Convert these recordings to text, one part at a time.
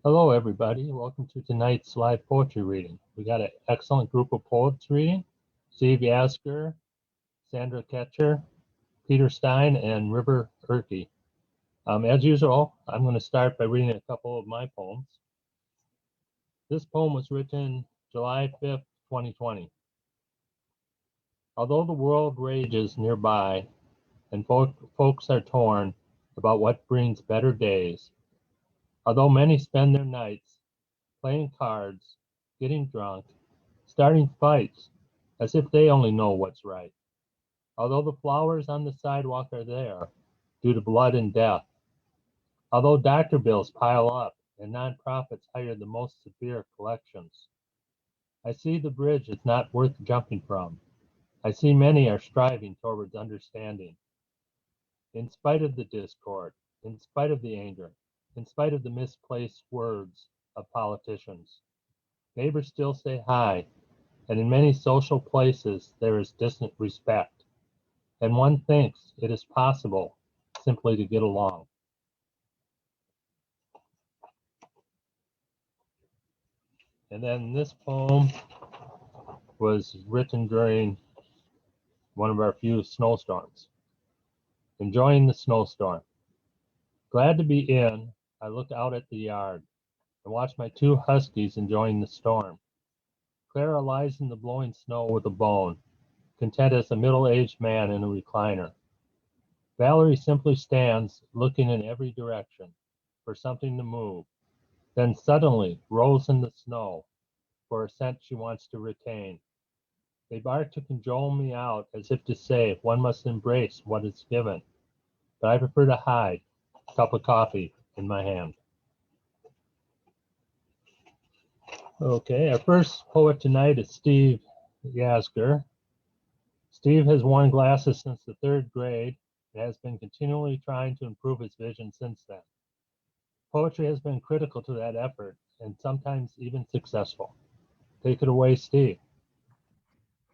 Hello, everybody. Welcome to tonight's live poetry reading. We got an excellent group of poets reading. Steve Yasgur, Sandra Kacher, Peter Stein, and River Urke. As usual, I'm going to start by reading a couple of my poems. This poem was written July 5th, 2020. Although the world rages nearby and folks are torn about what brings better days, although many spend their nights playing cards, getting drunk, starting fights as if they only know what's right. Although the flowers on the sidewalk are there due to blood and death, although doctor bills pile up and nonprofits hire the most severe collections, I see the bridge is not worth jumping from. I see many are striving towards understanding. In spite of the discord, in spite of the anger, in spite of the misplaced words of politicians, neighbors still say hi, and in many social places there is distant respect, and one thinks it is possible simply to get along. And then this poem was written during one of our few snowstorms. Enjoying the snowstorm. Glad to be in, I look out at the yard and watch my two huskies enjoying the storm. Clara lies in the blowing snow with a bone, content as a middle-aged man in a recliner. Valerie simply stands, looking in every direction for something to move, then suddenly rolls in the snow for a scent she wants to retain. They bark to cajole me out as if to say one must embrace what is given, but I prefer to hide, a cup of coffee in my hand. Okay, our first poet tonight is Steve Yasgur. Steve has worn glasses since the third grade and has been continually trying to improve his vision since then. Poetry has been critical to that effort and sometimes even successful. Take it away, Steve.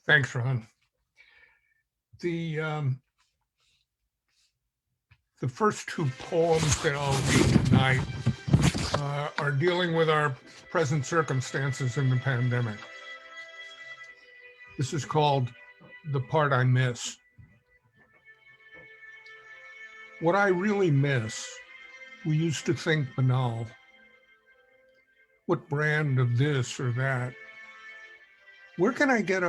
Thanks, Ron. The first two poems that I'll read tonight are dealing with our present circumstances in the pandemic. This is called The Part I Miss. What I really miss, we used to think banal. What brand of this or that? Where can I get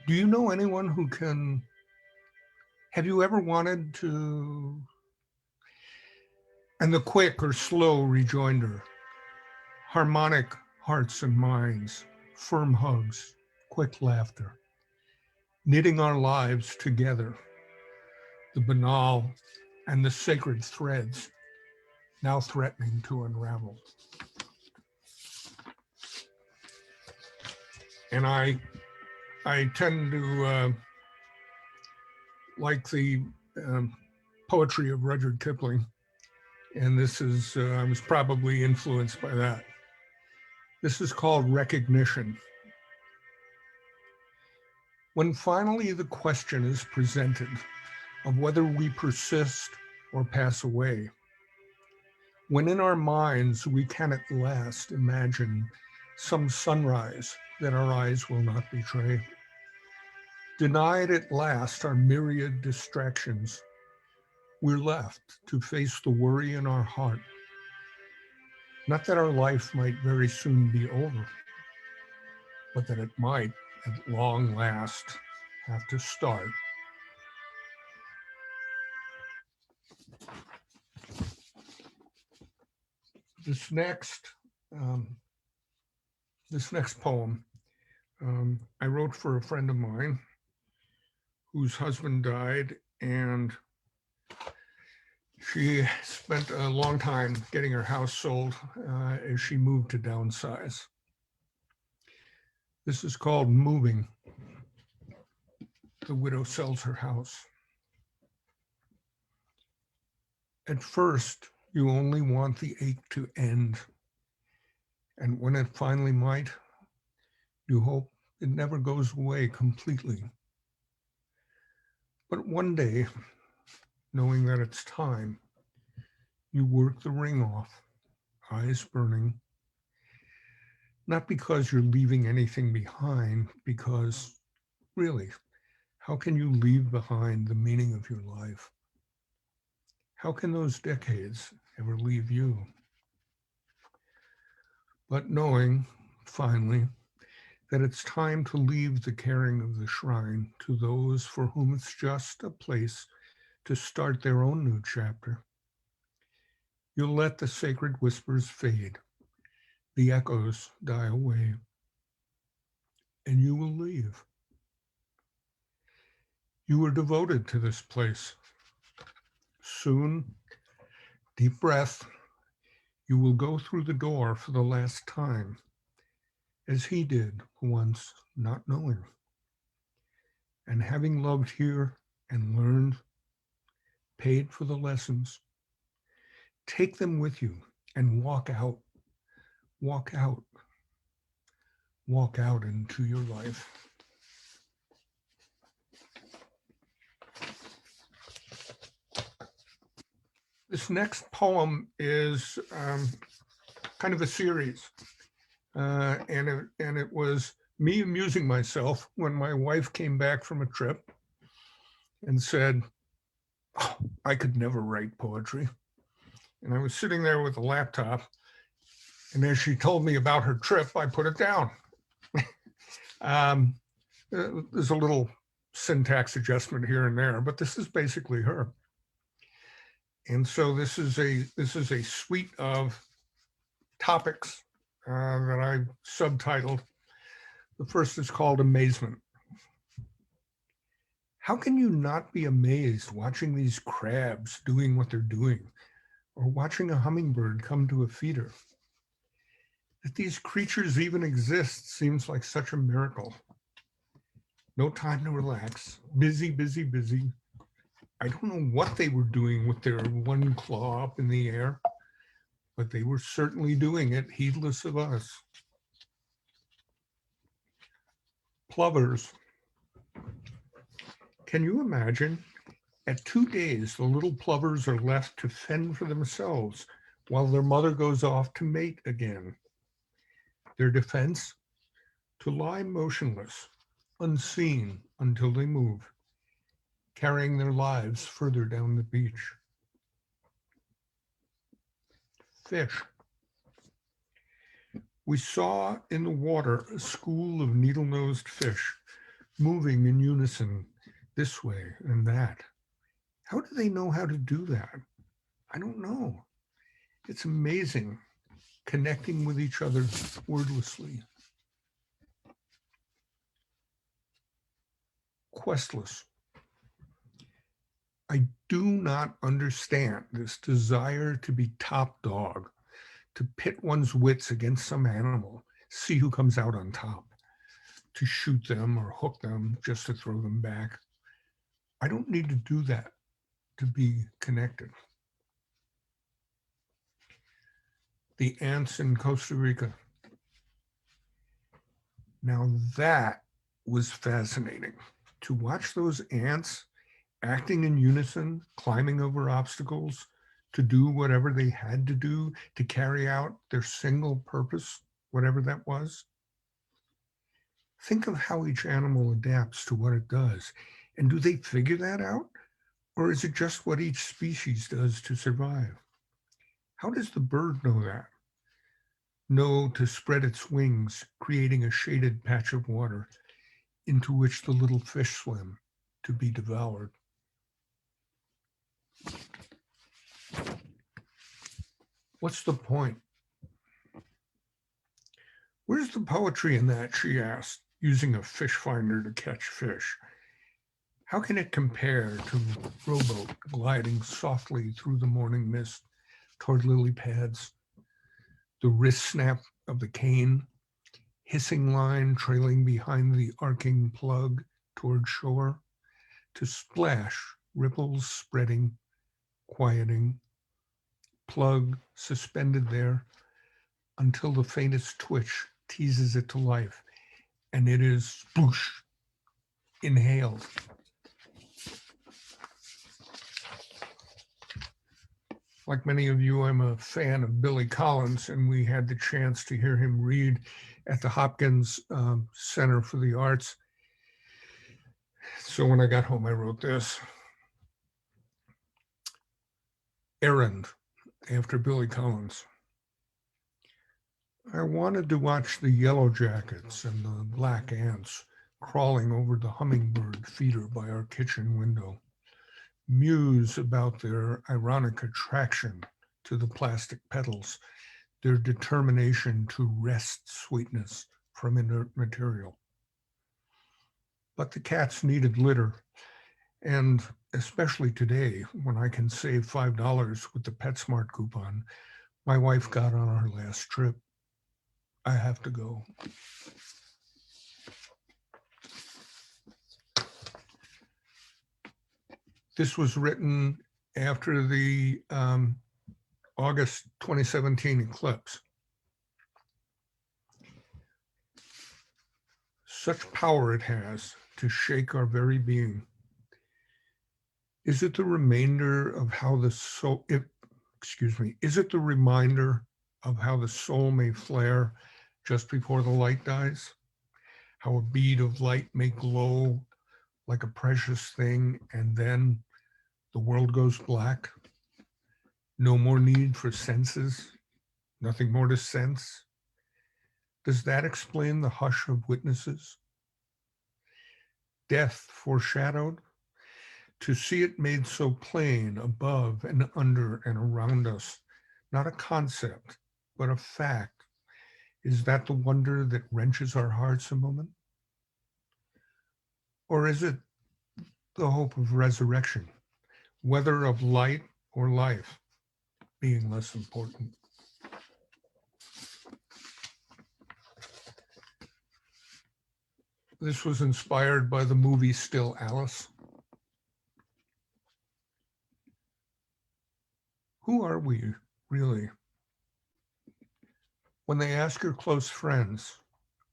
do you know anyone who can, have you ever wanted to, and the quick or slow rejoinder, harmonic hearts and minds, firm hugs, quick laughter, knitting our lives together, the banal and the sacred threads now threatening to unravel. And I tend to like the poetry of Rudyard Kipling, and this is, I was probably influenced by that. This is called Recognition. When finally the question is presented of whether we persist or pass away, when in our minds we can at last imagine some sunrise that our eyes will not betray, denied at last our myriad distractions, we're left to face the worry in our heart. Not that our life might very soon be over, but that it might at long last have to start. This next poem I wrote for a friend of mine whose husband died, and she spent a long time getting her house sold as she moved to downsize. This is called Moving. The widow sells her house. At first, you only want the ache to end. And when it finally might, you hope it never goes away completely. But one day, knowing that it's time, you work the ring off, eyes burning, not because you're leaving anything behind, because really, how can you leave behind the meaning of your life? How can those decades ever leave you? But knowing, finally, that it's time to leave the caring of the shrine to those for whom it's just a place to start their own new chapter. You'll let the sacred whispers fade, the echoes die away, and you will leave. You were devoted to this place. Soon, deep breath, you will go through the door for the last time, as he did once, not knowing. And having loved here and learned, paid for the lessons, take them with you and walk out, walk out, walk out into your life. This next poem is kind of a series, and it was me amusing myself when my wife came back from a trip and said, oh, I could never write poetry. And I was sitting there with a laptop, and as she told me about her trip, I put it down. There's a little syntax adjustment here and there, but this is basically her. And so this is a suite of topics that I subtitled. The first is called Amazement. How can you not be amazed watching these crabs doing what they're doing, or watching a hummingbird come to a feeder? That these creatures even exist seems like such a miracle. No time to relax, busy, busy, busy. I don't know what they were doing with their one claw up in the air, but they were certainly doing it, heedless of us. Plovers. Can you imagine? At 2 days, the little plovers are left to fend for themselves while their mother goes off to mate again. Their defense? To lie motionless, unseen until they move, carrying their lives further down the beach. Fish. We saw in the water a school of needle-nosed fish moving in unison this way and that. How do they know how to do that? I don't know. It's amazing, connecting with each other wordlessly. Questless. I do not understand this desire to be top dog, to pit one's wits against some animal, see who comes out on top, to shoot them or hook them just to throw them back. I don't need to do that to be connected. The ants in Costa Rica. Now that was fascinating. To watch those ants acting in unison, climbing over obstacles, to do whatever they had to do to carry out their single purpose, whatever that was. Think of how each animal adapts to what it does. And do they figure that out? Or is it just what each species does to survive? How does the bird know that? Know to spread its wings, creating a shaded patch of water into which the little fish swim to be devoured. What's the point? Where's the poetry in that, she asked, using a fish finder to catch fish. How can it compare to rowboat gliding softly through the morning mist toward lily pads, the wrist snap of the cane, hissing line trailing behind the arcing plug toward shore, to splash, ripples spreading, quieting, plug suspended there until the faintest twitch teases it to life, and it is sploosh, inhaled. Like many of you, I'm a fan of Billy Collins, and we had the chance to hear him read at the Hopkins Center for the Arts. So when I got home, I wrote this. Errand, after Billy Collins. I wanted to watch the yellow jackets and the black ants crawling over the hummingbird feeder by our kitchen window, muse about their ironic attraction to the plastic petals, their determination to wrest sweetness from inert material. But the cats needed litter, and especially today, when I can save $5 with the PetSmart coupon my wife got on our last trip. I have to go. This was written after the August 2017 eclipse. Such power it has to shake our very being. Is it the remainder of how the soul, is it the reminder of how the soul may flare just before the light dies? How a bead of light may glow like a precious thing, and then the world goes black? No more need for senses, nothing more to sense. Does that explain the hush of witnesses? Death foreshadowed? To see it made so plain above and under and around us, not a concept, but a fact. Is that the wonder that wrenches our hearts a moment? Or is it the hope of resurrection, whether of light or life, being less important? This was inspired by the movie Still Alice. Who are we, really? When they ask your close friends,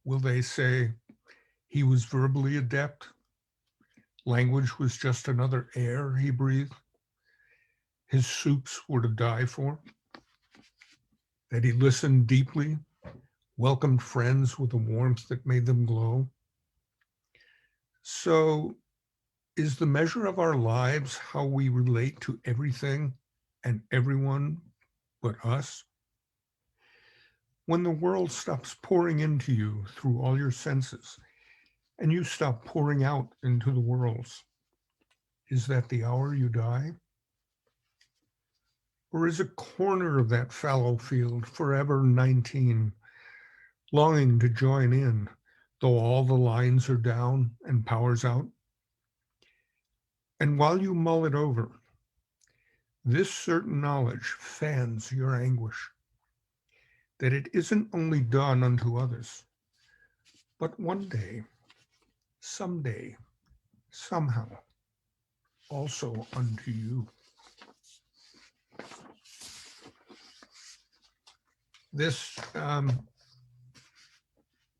will they say, he was verbally adept? Language was just another air he breathed? His soups were to die for? That he listened deeply, welcomed friends with a warmth that made them glow? So, is the measure of our lives how we relate to everything and everyone but us? When the world stops pouring into you through all your senses and you stop pouring out into the world's, is that the hour you die? Or is a corner of that fallow field forever 19, longing to join in, though all the lines are down and power's out? And while you mull it over, this certain knowledge fans your anguish, that it isn't only done unto others, but one day, someday, somehow, also unto you. This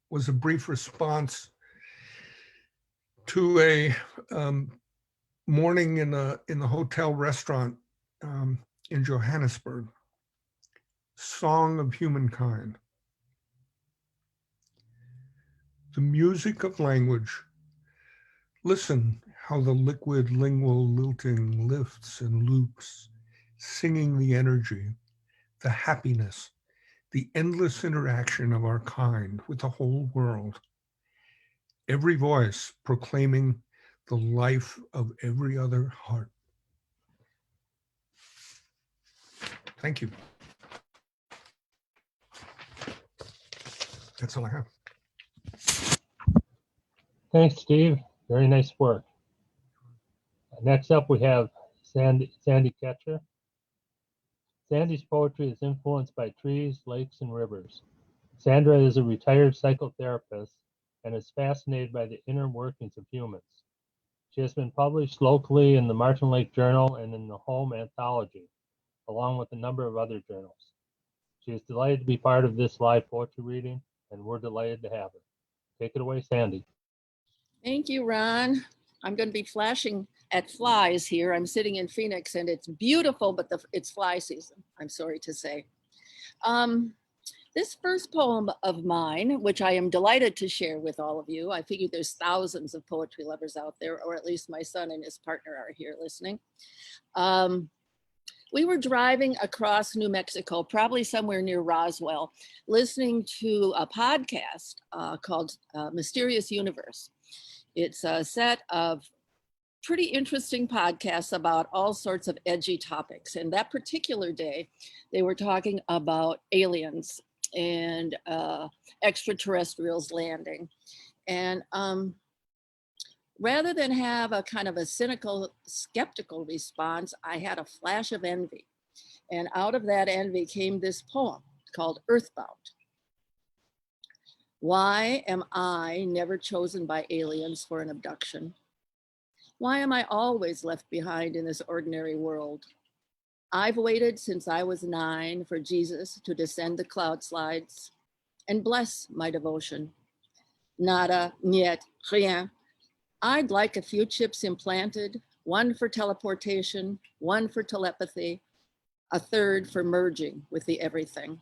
was a brief response to a morning in the hotel restaurant in Johannesburg. Song of Humankind. The music of language. Listen how the liquid lingual lilting lifts and loops, singing the energy, the happiness, the endless interaction of our kind with the whole world. Every voice proclaiming the life of every other heart. Thank you. That's all I have. Thanks, Steve. Very nice work. Next up, we have Sandra Kacher. Sandy's poetry is influenced by trees, lakes, and rivers. Sandra is a retired psychotherapist and is fascinated by the inner workings of humans. She has been published locally in the Martin Lake Journal and in the Home Anthology, along with a number of other journals. She is delighted to be part of this live poetry reading, and we're delighted to have her. Take it away, Sandy. Thank you, Ron. I'm going to be flashing at flies here. I'm sitting in Phoenix and it's beautiful, but it's fly season, I'm sorry to say. This first poem of mine, which I am delighted to share with all of you, I figure there's thousands of poetry lovers out there, or at least my son and his partner are here listening. We were driving across New Mexico, probably somewhere near Roswell, listening to a podcast called Mysterious Universe. It's a set of pretty interesting podcasts about all sorts of edgy topics. And that particular day, they were talking about aliens and extraterrestrials landing. And rather than have a kind of a cynical, skeptical response, I had a flash of envy. And out of that envy came this poem called Earthbound. Why am I never chosen by aliens for an abduction? Why am I always left behind in this ordinary world? I've waited since I was 9 for Jesus to descend the cloud slides and bless my devotion. Nada, niet, rien. I'd like a few chips implanted, 1 for teleportation, 1 for telepathy, a 3rd for merging with the everything.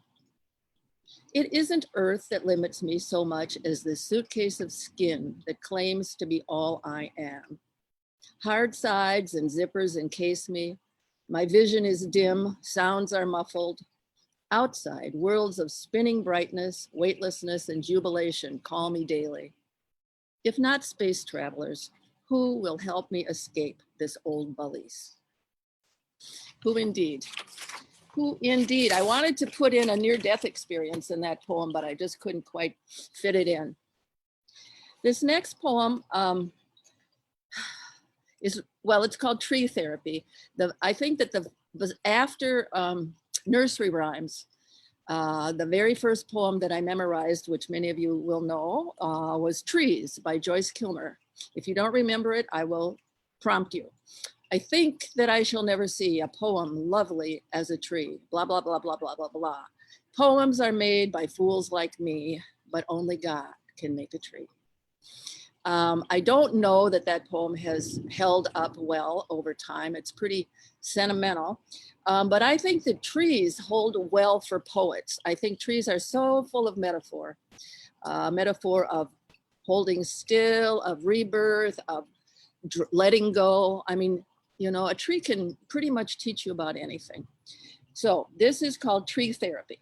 It isn't Earth that limits me so much as this suitcase of skin that claims to be all I am. Hard sides and zippers encase me. My vision is dim, sounds are muffled. Outside, worlds of spinning brightness, weightlessness, and jubilation call me daily. If not space travelers, who will help me escape this old balise? Who indeed? Who indeed? I wanted to put in a near-death experience in that poem, but I just couldn't quite fit it in. This next poem it's called Tree Therapy. I think that after nursery rhymes, the very first poem that I memorized, which many of you will know, was Trees by Joyce Kilmer. If you don't remember it, I will prompt you. I think that I shall never see a poem lovely as a tree, blah, blah, blah, blah, blah, blah, blah. Poems are made by fools like me, but only God can make a tree. I don't know that poem has held up well over time. It's pretty sentimental, but I think that trees hold well for poets. I think trees are so full of metaphor of holding still, of rebirth, of letting go. I mean, you know, a tree can pretty much teach you about anything. So this is called Tree Therapy.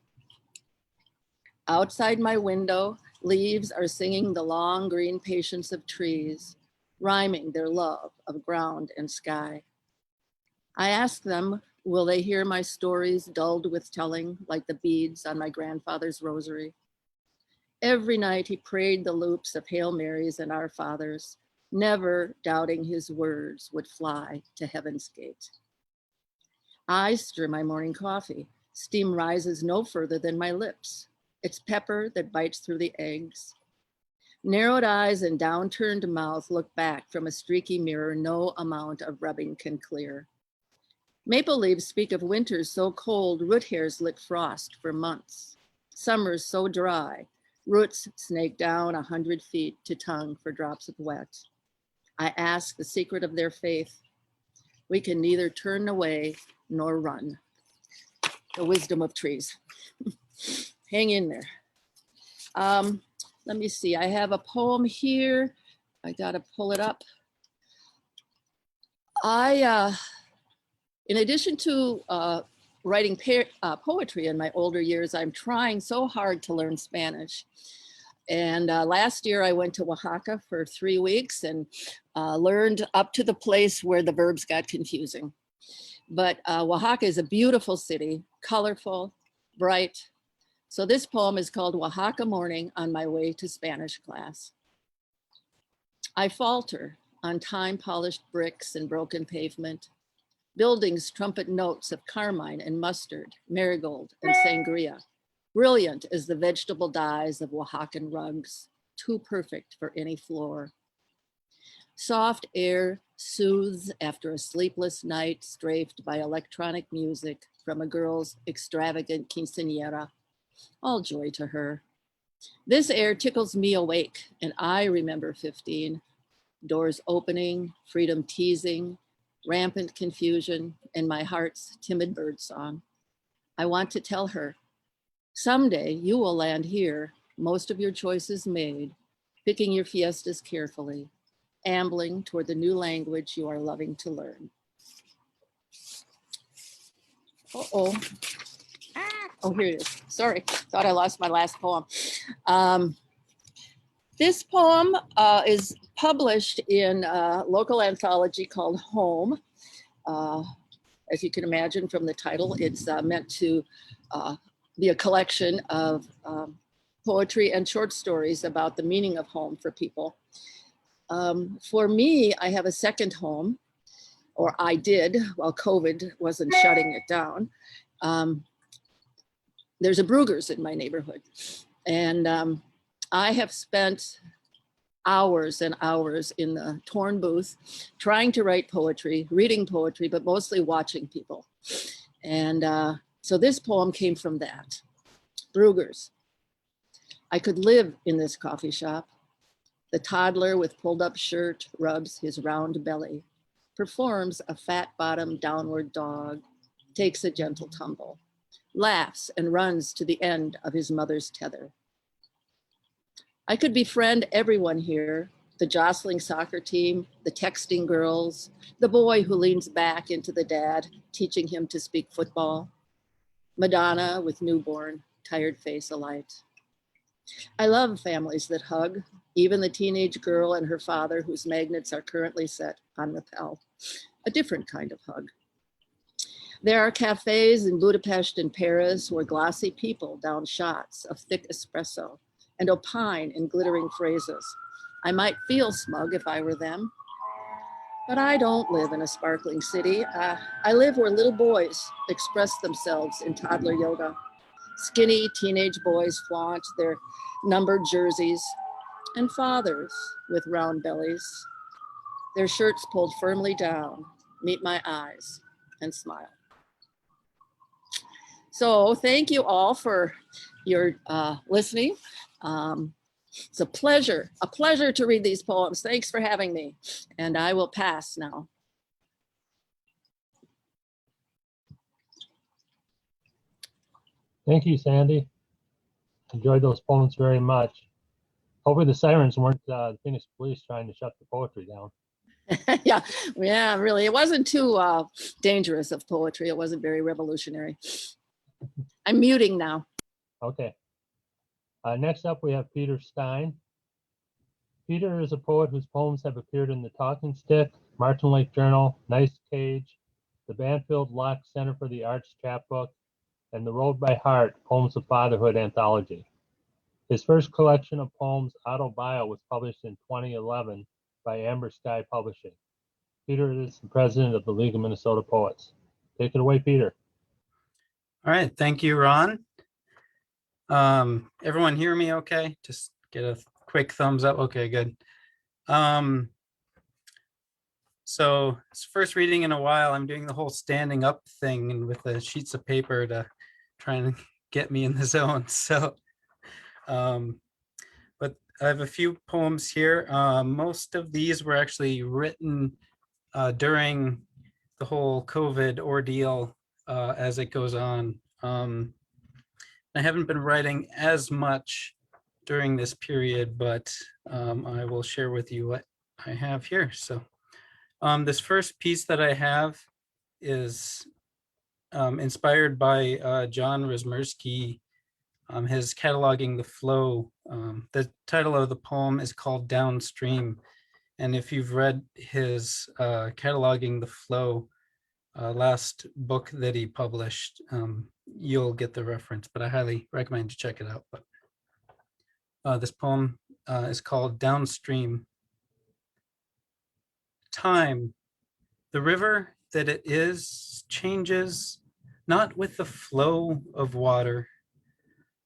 Outside my window, leaves are singing the long green patience of trees, rhyming their love of ground and sky. I ask them, will they hear my stories dulled with telling, like the beads on my grandfather's rosary? Every night he prayed the loops of Hail Marys and Our Fathers, never doubting his words would fly to heaven's gate. I stir my morning coffee. Steam rises no further than my lips. It's pepper that bites through the eggs. Narrowed eyes and downturned mouth look back from a streaky mirror no amount of rubbing can clear. Maple leaves speak of winters so cold, root hairs lick frost for months. Summers so dry, roots snake down 100 feet to tongue for drops of wet. I ask the secret of their faith. We can neither turn away nor run. The wisdom of trees. Hang in there. Let me see, I have a poem here. I gotta pull it up. In addition to writing poetry in my older years, I'm trying so hard to learn Spanish. And last year I went to Oaxaca for 3 weeks and learned up to the place where the verbs got confusing. But Oaxaca is a beautiful city, colorful, bright. So this poem is called Oaxaca Morning on My Way to Spanish Class. I falter on time-polished bricks and broken pavement. Buildings trumpet notes of carmine and mustard, marigold and sangria. Brilliant as the vegetable dyes of Oaxacan rugs, too perfect for any floor. Soft air soothes after a sleepless night strafed by electronic music from a girl's extravagant quinceañera. All joy to her. This air tickles me awake, and I remember 15. doors opening, freedom teasing, rampant confusion, and my heart's timid bird song. I want to tell her, someday you will land here, most of your choices made, picking your fiestas carefully, ambling toward the new language you are loving to learn. Uh-oh. Oh, here it is. Sorry, thought I lost my last poem. This poem is published in a local anthology called Home. As you can imagine from the title, it's meant to be a collection of poetry and short stories about the meaning of home for people. For me, I have a second home, or I did while COVID wasn't shutting it down. There's a Bruegger's in my neighborhood. And I have spent hours and hours in the torn booth trying to write poetry, reading poetry, but mostly watching people. And so this poem came from that. Bruegger's. I could live in this coffee shop. The toddler with pulled up shirt rubs his round belly, performs a fat-bottomed downward dog, takes a gentle tumble, laughs and runs to the end of his mother's tether. I could befriend everyone here, the jostling soccer team, the texting girls, the boy who leans back into the dad, teaching him to speak football, Madonna with newborn, tired face alight. I love families that hug, even the teenage girl and her father whose magnets are currently set on rappel, a different kind of hug. There are cafes in Budapest and Paris where glossy people down shots of thick espresso and opine in glittering phrases. I might feel smug if I were them, but I don't live in a sparkling city. I live where little boys express themselves in toddler yoga. Skinny teenage boys flaunt their numbered jerseys, and fathers with round bellies, their shirts pulled firmly down, meet my eyes and smile. So thank you all for your listening. It's a pleasure to read these poems. Thanks for having me. And I will pass now. Thank you, Sandy. Enjoyed those poems very much. Hopefully the sirens weren't the Phoenix police trying to shut the poetry down. yeah, really. It wasn't too dangerous of poetry. It wasn't very revolutionary. I'm muting now. Okay. Next up, we have Peter Stein. Peter is a poet whose poems have appeared in the Talking Stick, Martin Lake Journal, Nice Cage, the Banfield Lock Center for the Arts chapbook, and the Road by Heart Poems of Fatherhood anthology. His first collection of poems, Autobio, was published in 2011 by Amber Sky Publishing. Peter is the president of the League of Minnesota Poets. Take it away, Peter. All right, thank you, Ron. Everyone hear me okay? Just get a quick thumbs up. Okay, good. So it's first reading in a while. I'm doing the whole standing up thing and with the sheets of paper to try and get me in the zone. So, but I have a few poems here. Most of these were actually written during the whole COVID ordeal as it goes on. I haven't been writing as much during this period, but I will share with you what I have here. So this first piece that I have is inspired by John Rozmersky, his cataloging the flow. The title of the poem is called Downstream. And if you've read his cataloging the flow last book that he published, you'll get the reference, but I highly recommend you check it out. But this poem is called Downstream. Time, the river that it is, changes not with the flow of water,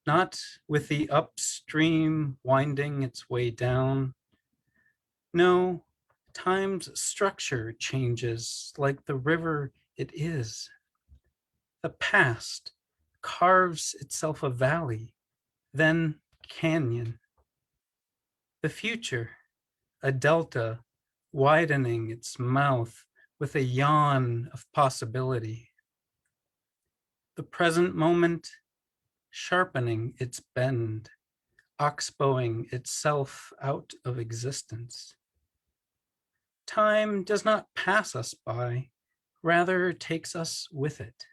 not with the upstream winding its way down. No, time's structure changes like the river it is. The past carves itself a valley, then canyon. The future, a delta widening its mouth with a yawn of possibility. The present moment sharpening its bend, oxbowing itself out of existence. Time does not pass us by, rather takes us with it.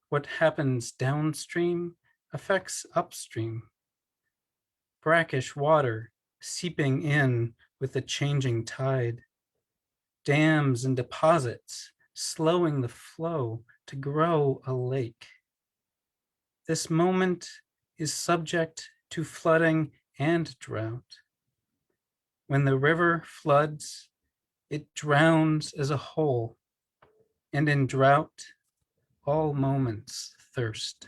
What happens downstream affects upstream. Brackish water seeping in with the changing tide. Dams and deposits slowing the flow to grow a lake. This moment is subject to flooding and drought. When the river floods, it drowns as a whole, and in drought, all moments thirst.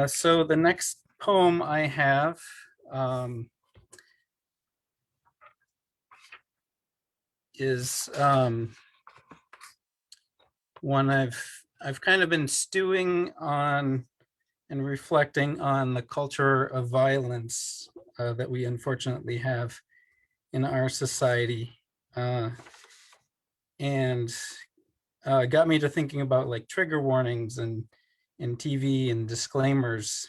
So the next poem I have is one I've kind of been stewing on and reflecting on the culture of violence that we unfortunately have in our society, and got me to thinking about like trigger warnings and in TV and disclaimers,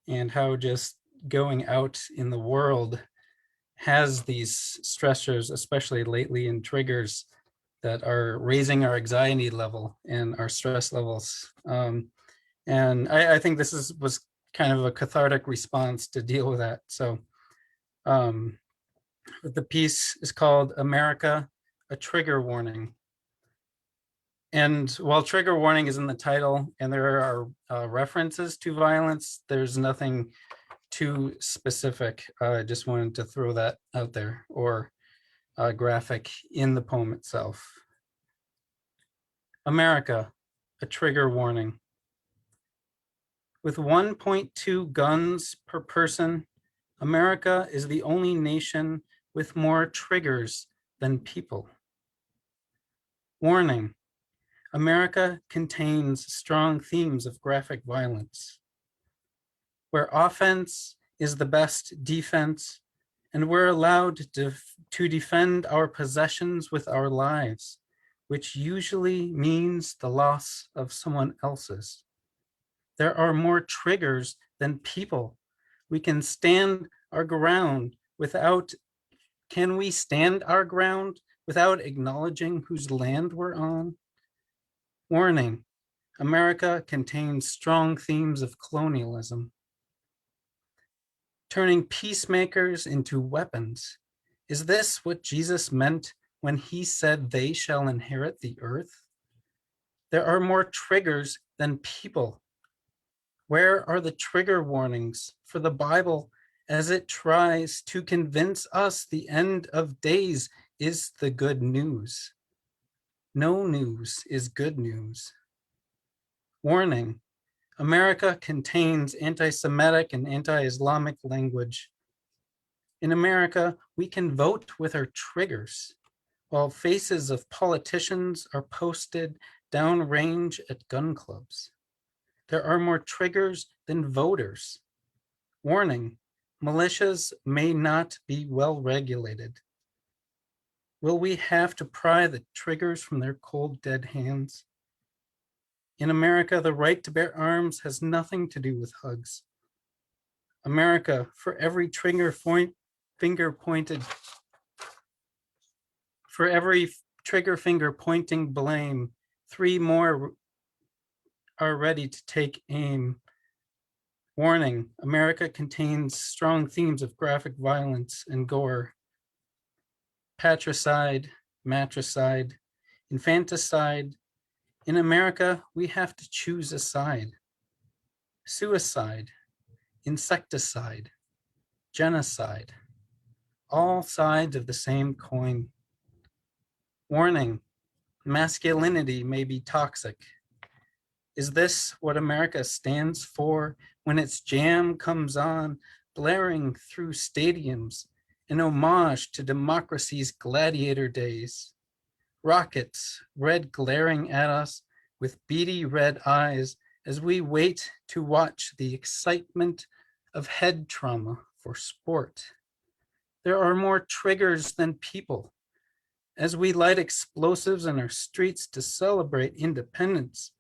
and how just going out in the world has these stressors, especially lately, and triggers that are raising our anxiety level and our stress levels. And I think this was kind of a cathartic response to deal with that. So the piece is called America, a Trigger Warning. And while trigger warning is in the title and there are references to violence, there's nothing too specific. I just wanted to throw that out there, or graphic in the poem itself. America, a trigger warning. With 1.2 guns per person, America is the only nation with more triggers than people. Warning, America contains strong themes of graphic violence, where offense is the best defense, and we're allowed to defend our possessions with our lives, which usually means the loss of someone else's. There are more triggers than people. We can stand our ground without, can we stand our ground without acknowledging whose land we're on? Warning, America contains strong themes of colonialism. Turning peacemakers into weapons. Is this what Jesus meant when he said they shall inherit the earth? There are more triggers than people. Where are the trigger warnings for the Bible as it tries to convince us the end of days is the good news? No news is good news. Warning, America contains anti-Semitic and anti-Islamic language. In America, we can vote with our triggers, while faces of politicians are posted downrange at gun clubs. There are more triggers than voters. Warning, militias may not be well regulated. Will we have to pry the triggers from their cold, dead hands? In America, the right to bear arms has nothing to do with hugs. America, for every finger pointed, for every trigger finger pointing blame, 3 more are ready to take aim. Warning, America contains strong themes of graphic violence and gore. Patricide, matricide, infanticide. In America, we have to choose a side. Suicide, insecticide, genocide, all sides of the same coin. Warning, masculinity may be toxic. Is this what America stands for when its jam comes on, blaring through stadiums, an homage to democracy's gladiator days? Rockets, red glaring at us with beady red eyes as we wait to watch the excitement of head trauma for sport. There are more triggers than people. As we light explosives in our streets to celebrate independence,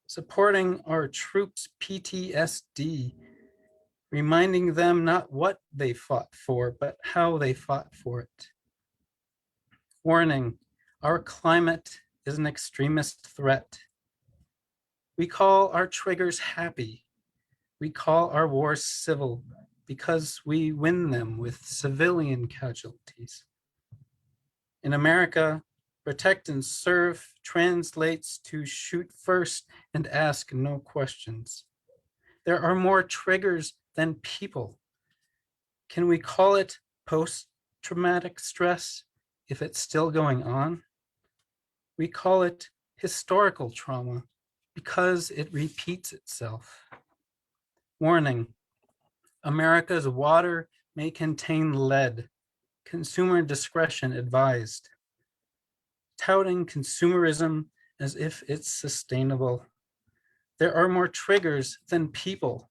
supporting our troops' PTSD, reminding them not what they fought for, but how they fought for it. Warning, our climate is an extremist threat. We call our triggers happy. We call our wars civil because we win them with civilian casualties. In America, protect and serve translates to shoot first and ask no questions. There are more triggers than people. Can we call it post-traumatic stress if it's still going on? We call it historical trauma because it repeats itself. Warning, America's water may contain lead. Consumer discretion advised. Touting consumerism as if it's sustainable. There are more triggers than people.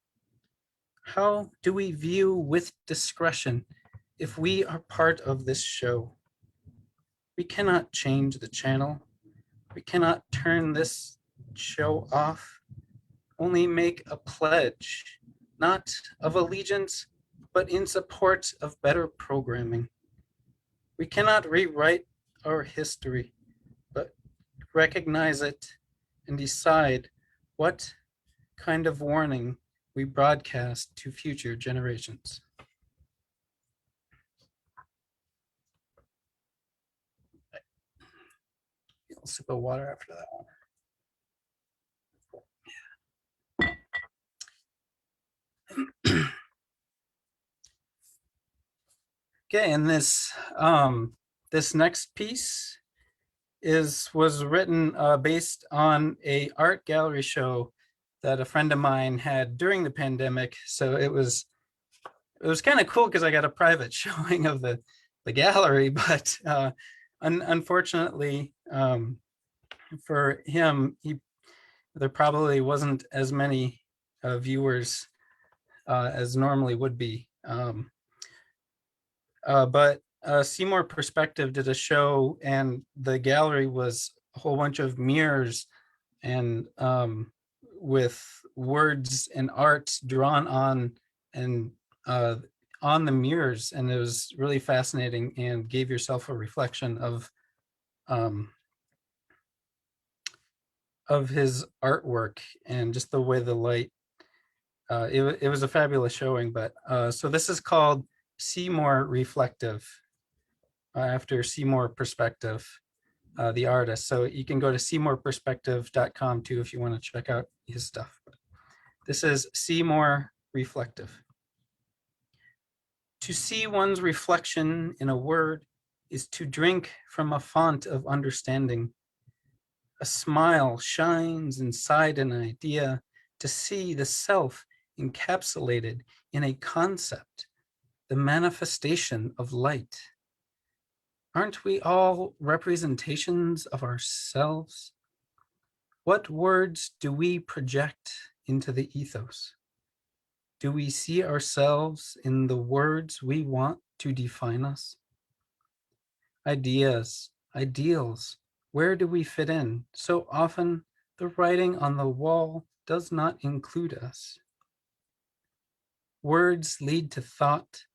How do we view with discretion if we are part of this show? We cannot change the channel. We cannot turn this show off. Only make a pledge, not of allegiance, but in support of better programming. We cannot rewrite our history, but recognize it and decide what kind of warning we broadcast to future generations. A sip of water after that one. Okay, and this next piece was written based on a art gallery show that a friend of mine had during the pandemic. So it was kind of cool because I got a private showing of the gallery, but unfortunately for him, there probably wasn't as many viewers as normally would be. But Seymour Perspective did a show, and the gallery was a whole bunch of mirrors and with words and art drawn on and on the mirrors, and it was really fascinating and gave yourself a reflection of his artwork and just the way the light. It was a fabulous showing. But so this is called Seymour Reflective, after Seymour Perspective, the artist. So you can go to seymourperspective.com too if you want to check out his stuff. This is Seymour Reflective. To see one's reflection in a word is to drink from a font of understanding. A smile shines inside an idea to see the self encapsulated in a concept, the manifestation of light. Aren't we all representations of ourselves? What words do we project into the ethos? Do we see ourselves in the words we want to define us? Ideas, ideals, where do we fit in? So often the writing on the wall does not include us. Words lead to thought.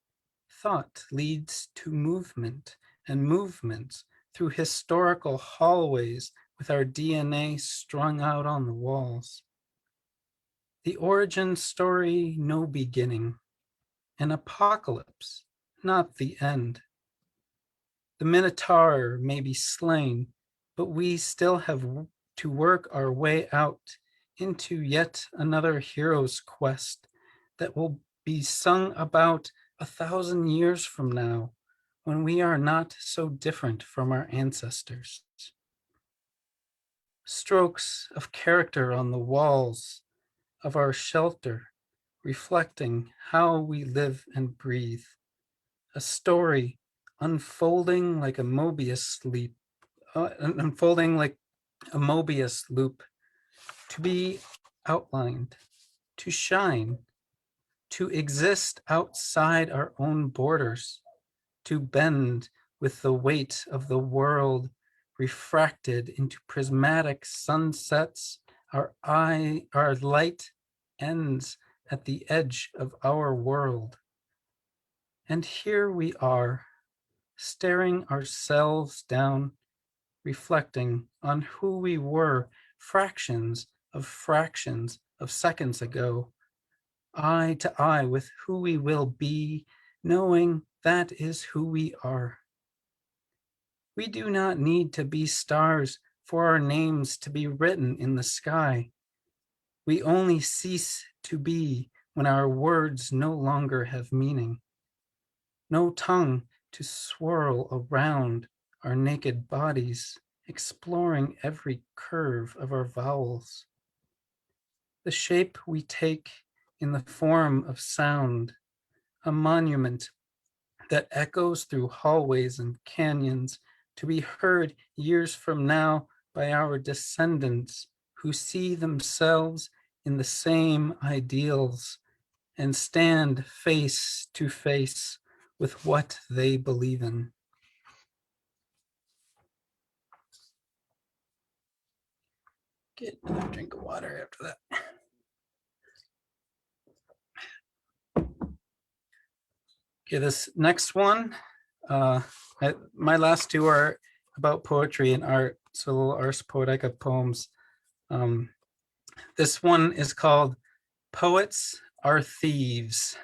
Thought leads to movement, and movements through historical hallways with our DNA strung out on the walls. The origin story, no beginning. An apocalypse, not the end. The Minotaur may be slain, but we still have to work our way out into yet another hero's quest that will be sung about 1,000 years from now, when we are not so different from our ancestors. Strokes of character on the walls of our shelter, reflecting how we live and breathe. A story unfolding like a Mobius loop, to be outlined, to shine, to exist outside our own borders, to bend with the weight of the world refracted into prismatic sunsets. Our light ends at the edge of our world. And here we are, staring ourselves down, reflecting on who we were fractions of seconds ago, eye to eye with who we will be, knowing that is who we are. We do not need to be stars for our names to be written in the sky. We only cease to be when our words no longer have meaning. No tongue to swirl around our naked bodies, exploring every curve of our vowels. The shape we take in the form of sound, a monument that echoes through hallways and canyons to be heard years from now by our descendants who see themselves in the same ideals and stand face to face with what they believe in. Get another drink of water after that. Okay, this next one, my last two are about poetry and art, so little Ars Poetica poems. This one is called Poets Are Thieves.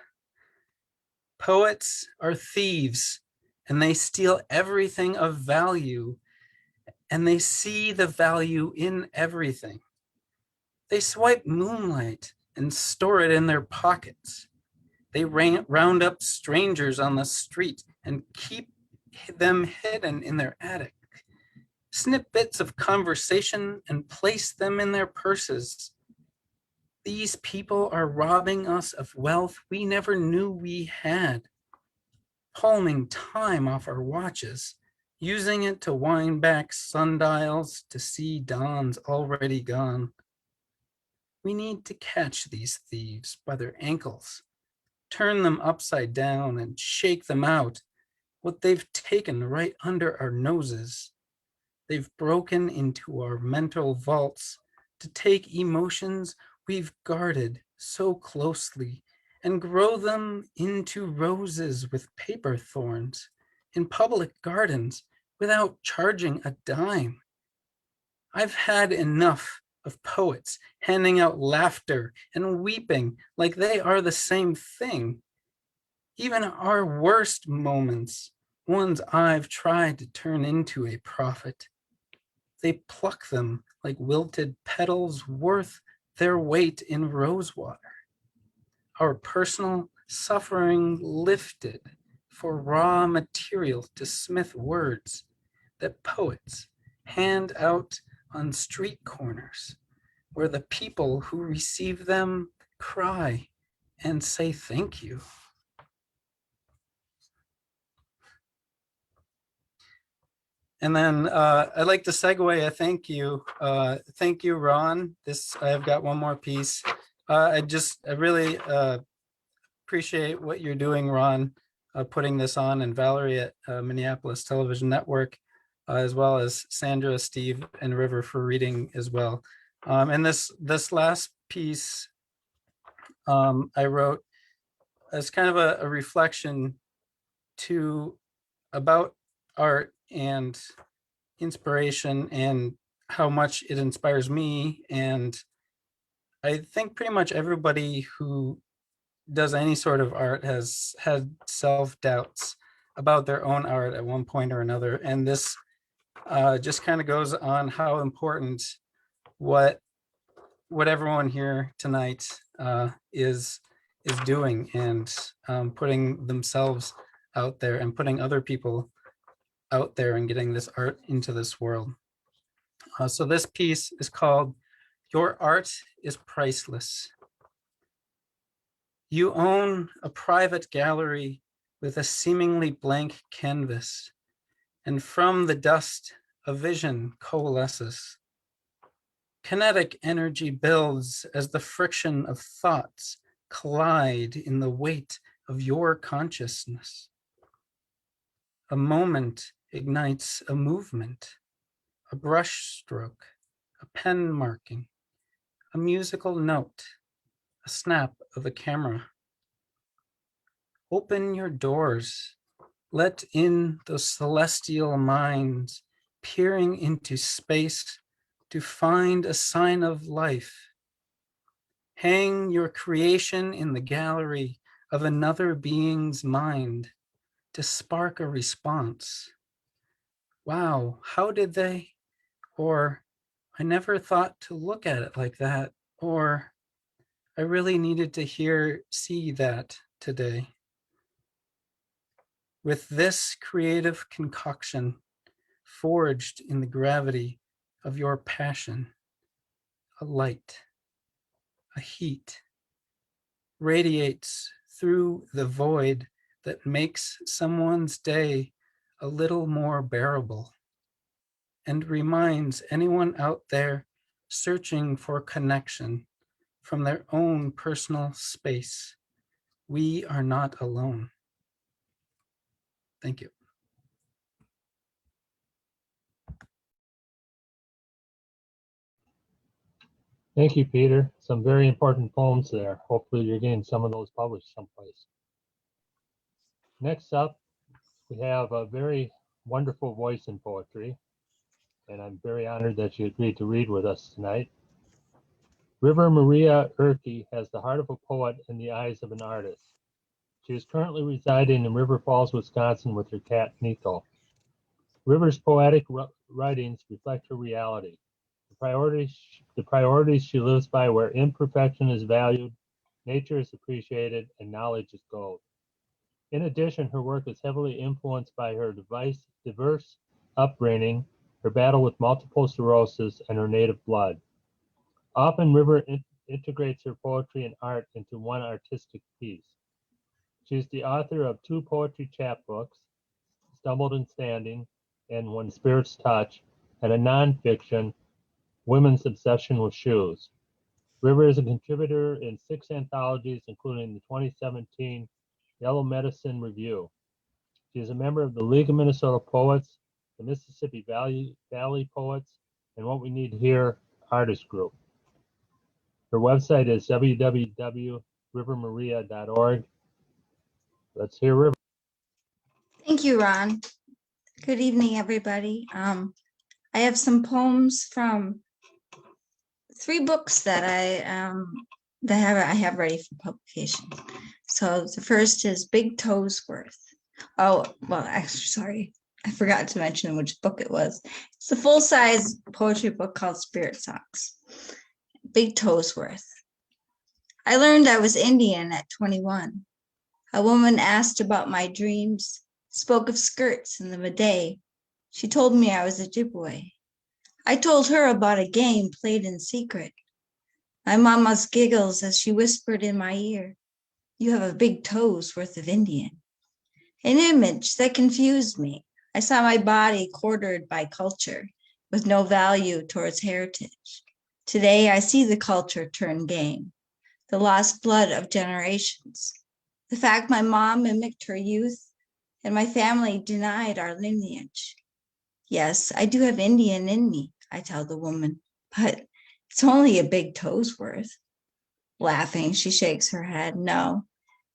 Poets are thieves, and they steal everything of value, and they see the value in everything. They swipe moonlight and store it in their pockets. They round up strangers on the street and keep them hidden in their attic, snip bits of conversation and place them in their purses. These people are robbing us of wealth we never knew we had, palming time off our watches, using it to wind back sundials to see dawns already gone. We need to catch these thieves by their ankles, turn them upside down and shake them out, what they've taken right under our noses. They've broken into our mental vaults to take emotions we've guarded so closely and grow them into roses with paper thorns in public gardens without charging a dime. I've had enough of poets handing out laughter and weeping like they are the same thing. Even our worst moments, ones I've tried to turn into a prophet, they pluck them like wilted petals worth their weight in rosewater. Our personal suffering lifted for raw material to smith words that poets hand out on street corners, where the people who receive them cry and say thank you. And then I'd like to segue a thank you. Thank you, Ron. I've got one more piece. I really appreciate what you're doing, Ron, putting this on, and Valerie at Minneapolis Television Network, as well as Sandra, Steve, and River for reading as well. And this last piece I wrote as kind of a reflection about art and inspiration and how much it inspires me. And I think pretty much everybody who does any sort of art has had self-doubts about their own art at one point or another. And this just kind of goes on how important what everyone here tonight is doing, and putting themselves out there and putting other people out there and getting this art into this world. So this piece is called Your Art is Priceless. You own a private gallery with a seemingly blank canvas, and from the dust, a vision coalesces. Kinetic energy builds as the friction of thoughts collide in the weight of your consciousness. A moment ignites a movement, a brush stroke, a pen marking, a musical note, a snap of a camera. Open your doors. Let in those celestial minds peering into space to find a sign of life. Hang your creation in the gallery of another being's mind to spark a response. Wow, how did they? Or I never thought to look at it like that. Or I really needed to see that today. With this creative concoction forged in the gravity of your passion, a light, a heat, radiates through the void that makes someone's day a little more bearable and reminds anyone out there searching for connection from their own personal space, we are not alone. Thank you. Thank you, Peter. Some very important poems there. Hopefully you're getting some of those published someplace. Next up, we have a very wonderful voice in poetry, and I'm very honored that you agreed to read with us tonight. River Maria Urke has the heart of a poet and the eyes of an artist. She is currently residing in River Falls, Wisconsin with her cat, Nico. River's poetic writings reflect her reality. The priorities she lives by, where imperfection is valued, nature is appreciated, and knowledge is gold. In addition, her work is heavily influenced by her diverse upbringing, her battle with multiple sclerosis, and her native blood. Often, River integrates her poetry and art into one artistic piece. She is the author of 2 poetry chapbooks, Stumbled and Standing, and When Spirits Touch, and a nonfiction, Women's Obsession with Shoes. River is a contributor in 6 anthologies, including the 2017 Yellow Medicine Review. She is a member of the League of Minnesota Poets, the Mississippi Valley Poets, and What We Need Here Artist Group. Her website is www.rivermaria.org. Let's hear River. Thank you, Ron. Good evening, everybody. I have some poems from 3 books that I have ready for publication. So the first is Big Toes Worth. Oh, well, actually, sorry, I forgot to mention which book it was. It's a full-size poetry book called Spirit Songs. Big Toes Worth. I learned I was Indian at 21. A woman asked about my dreams, spoke of skirts in the midday. She told me I was a Ojibwe. I told her about a game played in secret. My mama's giggles as she whispered in my ear, "You have a big toes worth of Indian." An image that confused me. I saw my body quartered by culture with no value towards heritage. Today I see the culture turn game, the lost blood of generations. The fact my mom mimicked her youth and my family denied our lineage. Yes, I do have Indian in me, I tell the woman, but it's only a big toes worth. Laughing, she shakes her head. No,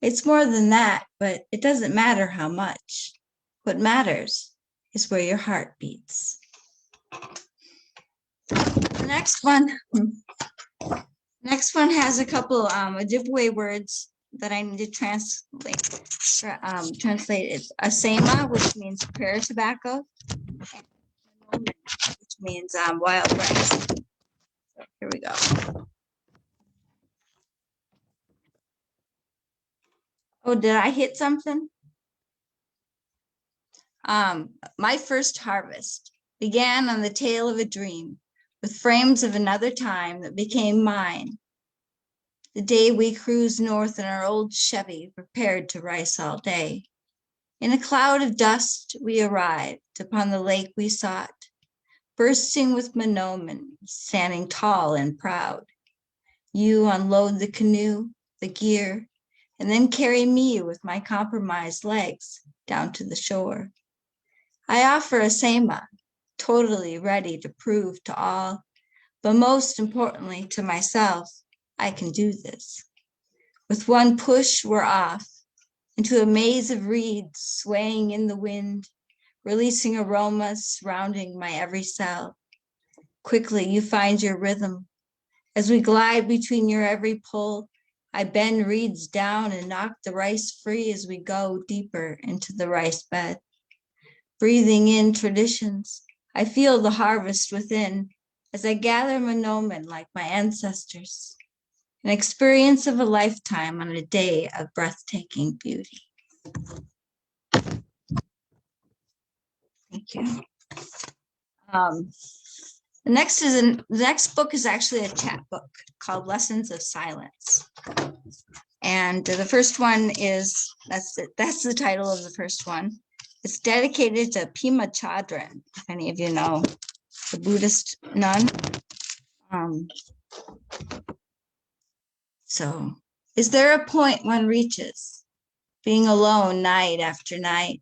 it's more than that, but it doesn't matter how much. What matters is where your heart beats. The next one has a couple Ojibwe words that I need to translate. It's asema, which means prayer tobacco, and which means wild rice. So here we go. Oh, did I hit something? My first harvest began on the tail of a dream, with frames of another time that became mine. The day we cruised north in our old Chevy, prepared to rice all day. In a cloud of dust, we arrived upon the lake we sought, bursting with Monoman, standing tall and proud. You unload the canoe, the gear, and then carry me with my compromised legs down to the shore. I offer a sema, totally ready to prove to all, but most importantly to myself, I can do this. With one push, we're off into a maze of reeds swaying in the wind, releasing aromas surrounding my every cell. Quickly, you find your rhythm. As we glide between your every pull, I bend reeds down and knock the rice free as we go deeper into the rice bed. Breathing in traditions, I feel the harvest within as I gather monomen like my ancestors. An experience of a lifetime on a day of breathtaking beauty. Thank you. The next book is actually a chat book called Lessons of Silence. And the first one is, that's the title of the first one. It's dedicated to Pema Chodron, if any of you know, the Buddhist nun. So, is there a point one reaches, being alone night after night,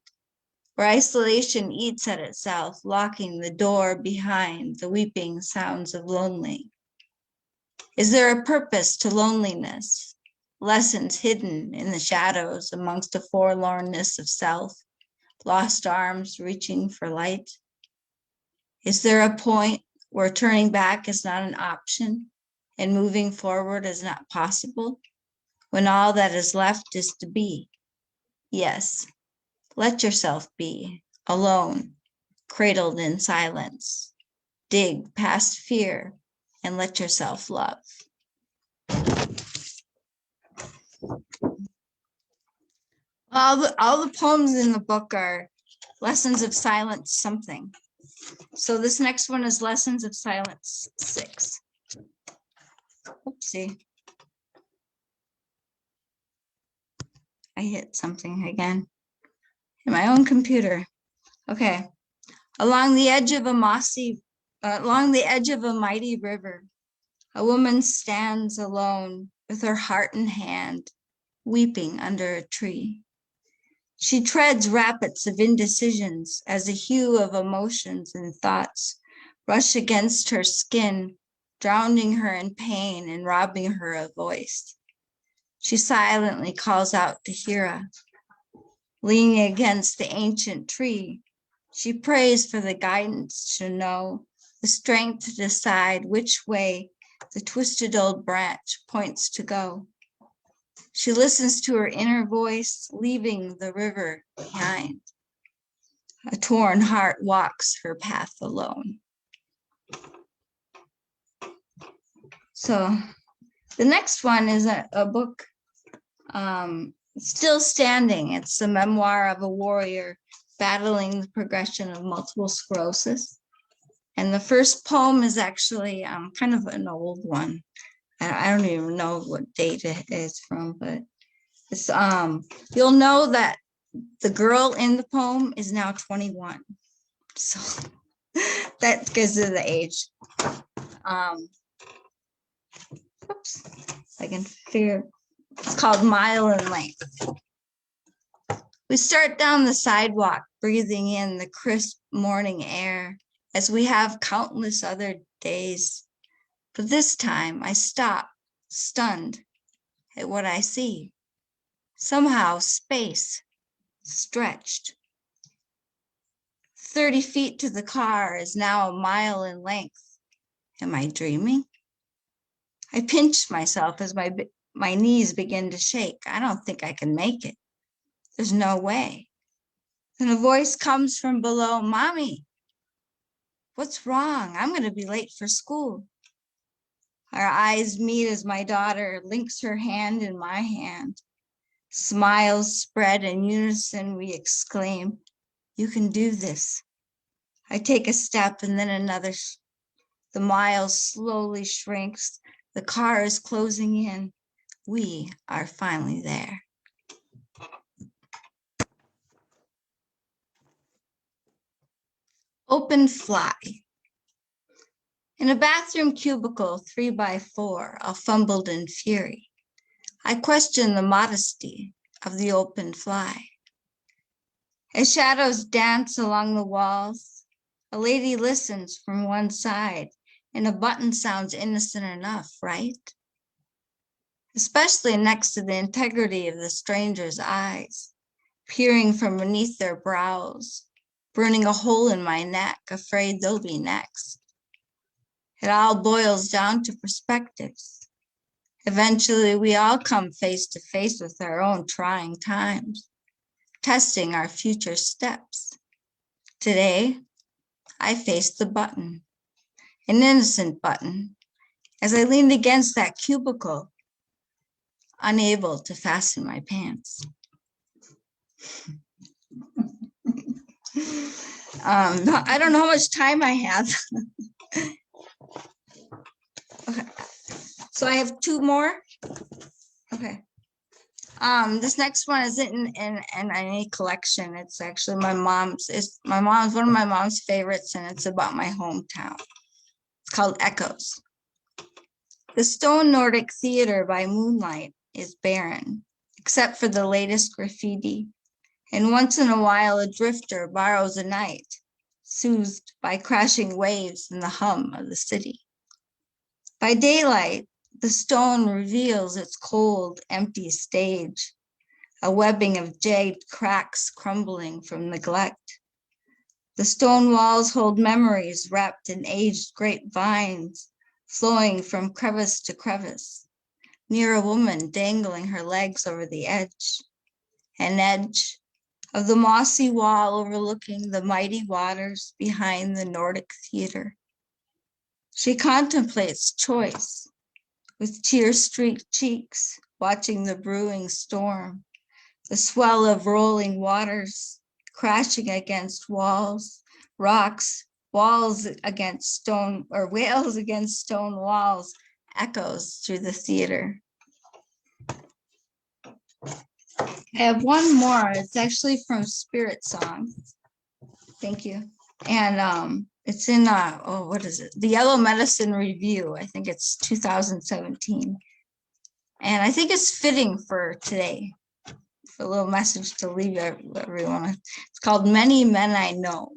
where isolation eats at itself, locking the door behind the weeping sounds of lonely? Is there a purpose to loneliness, lessons hidden in the shadows amongst the forlornness of self, lost arms reaching for light? Is there a point where turning back is not an option and moving forward is not possible, when all that is left is to be? Yes. Let yourself be, alone, cradled in silence. Dig past fear and let yourself love. All the poems in the book are Lessons of Silence something. So this next one is Lessons of Silence 6. Oopsie. I hit something again in my own computer. Okay. Along the edge of a mighty river, a woman stands alone with her heart in hand, weeping under a tree. She treads rapids of indecisions as a hue of emotions and thoughts rush against her skin, drowning her in pain and robbing her of voice. She silently calls out to Hira. Leaning against the ancient tree, she prays for the guidance to know, the strength to decide which way the twisted old branch points to go. She listens to her inner voice, leaving the river behind. A torn heart walks her path alone. So the next one is a book, Still Standing. It's the memoir of a warrior battling the progression of multiple sclerosis. And the first poem is actually kind of an old one. I don't even know what date it is from, but it's you'll know that the girl in the poem is now 21. So that gives it the age. Oops, I can figure. It's called Mile in Length. We start down the sidewalk, breathing in the crisp morning air, as we have countless other days. But this time I stop, stunned at what I see. Somehow space stretched. 30 feet to the car is now a mile in length. Am I dreaming? I pinch myself as my knees begin to shake. I don't think I can make it. There's no way. Then a voice comes from below. Mommy, what's wrong? I'm going to be late for school. Our eyes meet as my daughter links her hand in my hand. Smiles spread in unison, we exclaim, you can do this. I take a step and then another. The mile slowly shrinks. The car is closing in. We are finally there. Open fly. In a bathroom cubicle 3x4, I fumbled in fury. I question the modesty of the open fly. As shadows dance along the walls, a lady listens from one side, and a button sounds innocent enough, right? Especially next to the integrity of the stranger's eyes, peering from beneath their brows, burning a hole in my neck, afraid they'll be next. It all boils down to perspectives. Eventually, we all come face to face with our own trying times, testing our future steps. Today, I faced the button, an innocent button, as I leaned against that cubicle, unable to fasten my pants. I don't know how much time I have. Okay. So I have two more. Okay. This next one isn't in any collection. It's actually my mom's. It's one of my mom's favorites, and it's about my hometown. It's called Echoes. The stone Nordic theater by moonlight is barren, except for the latest graffiti. And once in a while, a drifter borrows a night, soothed by crashing waves and the hum of the city. By daylight, the stone reveals its cold, empty stage, a webbing of jagged cracks crumbling from neglect. The stone walls hold memories wrapped in aged grapevines, flowing from crevice to crevice, near a woman dangling her legs over the edge, an edge of the mossy wall overlooking the mighty waters behind the Nordic theater. She contemplates choice with tear-streaked cheeks, watching the brewing storm, the swell of rolling waters crashing against walls, rocks, walls against stone, or whales against stone walls, echoes through the theater. I have one more. It's actually from Spirit Song. Thank you. And it's in what is it? The Yellow Medicine Review. I think it's 2017. And I think it's fitting for today. A little message to leave everyone. It's called Many Men I Know.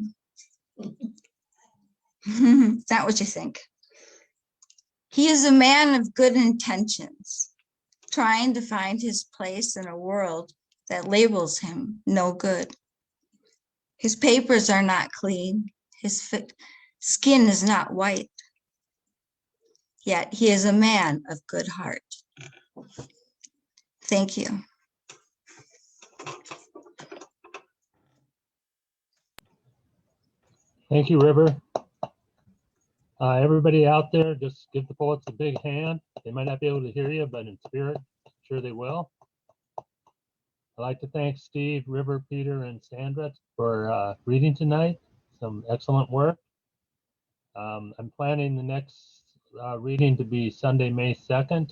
Is that what you think? He is a man of good intentions, trying to find his place in a world that labels him no good. His papers are not clean. His skin is not white. Yet he is a man of good heart. Thank you. Thank you, River. Everybody out there, just give the poets a big hand. They might not be able to hear you, but in spirit, sure they will. I'd like to thank Steve, River, Peter, and Sandra for reading tonight. Some excellent work. I'm planning the next reading to be Sunday, May 2nd.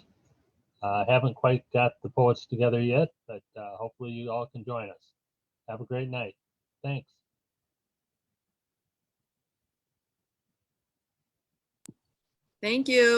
I haven't quite got the poets together yet, but hopefully you all can join us. Have a great night. Thanks. Thank you.